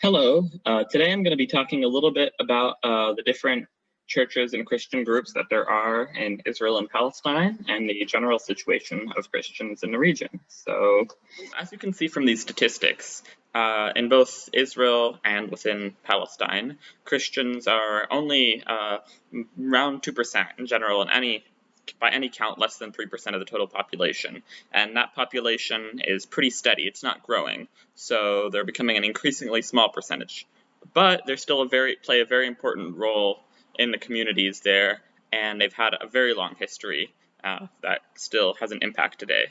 Hello. Today I'm going to be talking a little bit about the different churches and Christian groups that there are in Israel and Palestine and the general situation of Christians in the region. So, as you can see from these statistics, in both Israel and within Palestine, Christians are only around 2% in general, and by any count, less than 3% of the total population. And that population is pretty steady. It's not growing. So they're becoming an increasingly small percentage. But they still play a very important role in the communities there, and they've had a very long history that still has an impact today.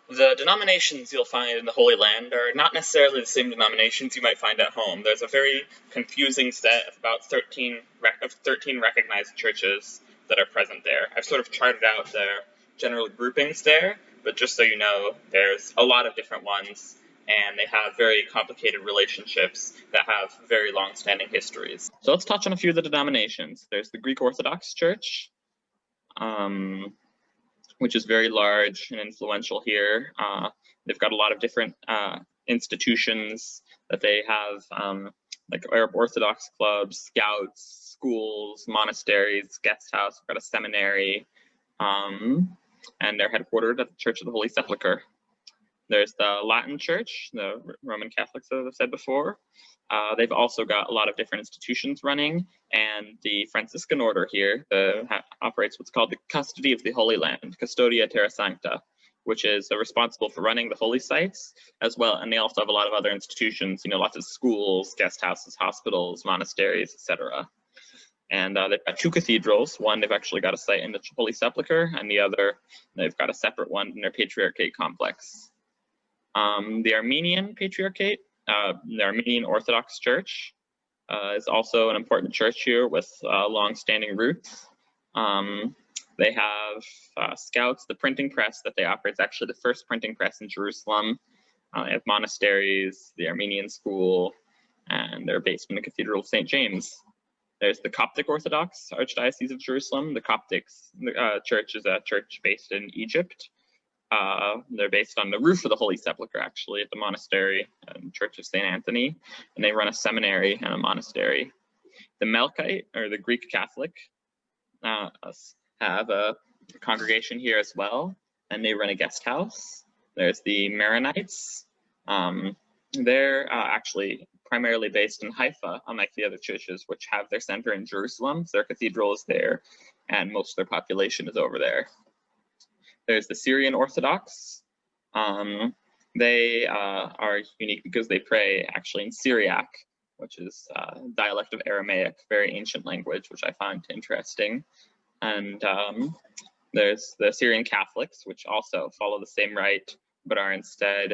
The denominations you'll find in the Holy Land are not necessarily the same denominations you might find at home. There's a very confusing set of about 13 recognized churches that are present there. I've sort of charted out their general groupings there, but just so you know, there's a lot of different ones, and they have very complicated relationships that have very long-standing histories. So let's touch on a few of the denominations. There's the Greek Orthodox Church, which is very large and influential here. They've got a lot of different institutions that they have, like Arab Orthodox clubs, scouts, schools, monasteries, guest house. We've got a seminary, and they're headquartered at the Church of the Holy Sepulchre. There's the Latin Church, the Roman Catholics, as I've said before. They've also got a lot of different institutions running, and the Franciscan order here operates what's called the Custody of the Holy Land, Custodia Terra Sancta, which is responsible for running the holy sites as well. And they also have a lot of other institutions, lots of schools, guest houses, hospitals, monasteries, etc. And they've got two cathedrals. One, they've actually got a site in the Holy Sepulchre, and the other, they've got a separate one in their Patriarchate complex. The Armenian Patriarchate, the Armenian Orthodox Church, is also an important church here with long-standing roots. They have scouts. The printing press that they operate is actually the first printing press in Jerusalem. They have monasteries, the Armenian school, and they're based in the Cathedral of St. James. There's the Coptic Orthodox Archdiocese of Jerusalem. The Coptic church is a church based in Egypt. They're based on the roof of the Holy Sepulchre, actually, at the monastery and Church of St. Anthony, and they run a seminary and a monastery. The Melkite, or the Greek Catholic, have a congregation here as well, and they run a guest house. There's the Maronites. They're actually primarily based in Haifa, unlike the other churches, which have their center in Jerusalem. So their cathedral is there, and most of their population is over there. There's the Syrian Orthodox. They are unique because they pray actually in Syriac, which is a dialect of Aramaic, very ancient language, which I find interesting. And there's the Syrian Catholics, which also follow the same rite, but are instead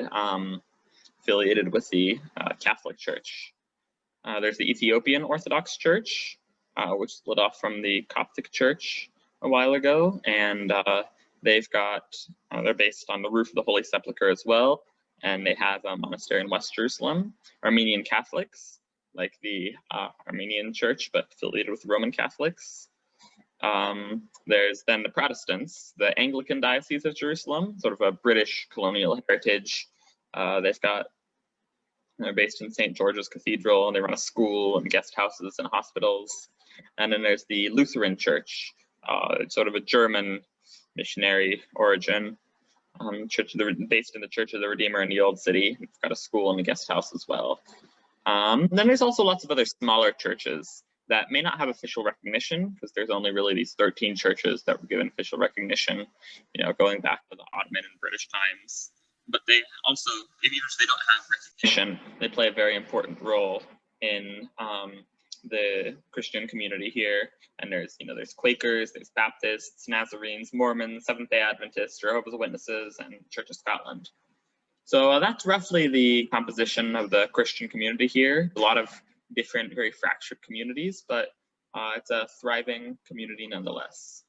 affiliated with the Catholic Church. There's the Ethiopian Orthodox Church, which split off from the Coptic Church a while ago, and they're based on the roof of the Holy Sepulchre as well, and they have a monastery in West Jerusalem. Armenian Catholics, like the Armenian Church, but affiliated with Roman Catholics. There's then the Protestants, the Anglican Diocese of Jerusalem, sort of a British colonial heritage. They're based in St. George's Cathedral, and they run a school and guest houses and hospitals. And then there's the Lutheran Church, sort of a German missionary origin, based in the Church of the Redeemer in the Old City. It's got a school and a guest house as well. Then there's also lots of other smaller churches that may not have official recognition, because there's only really these 13 churches that were given official recognition, going back to the Ottoman and British times. But they also, even if they don't have recognition, they play a very important role in the Christian community here. And there's Quakers, there's Baptists, Nazarenes, Mormons, Seventh-day Adventists, Jehovah's Witnesses, and Church of Scotland. So that's roughly the composition of the Christian community here. A lot of different, very fractured communities, but it's a thriving community nonetheless.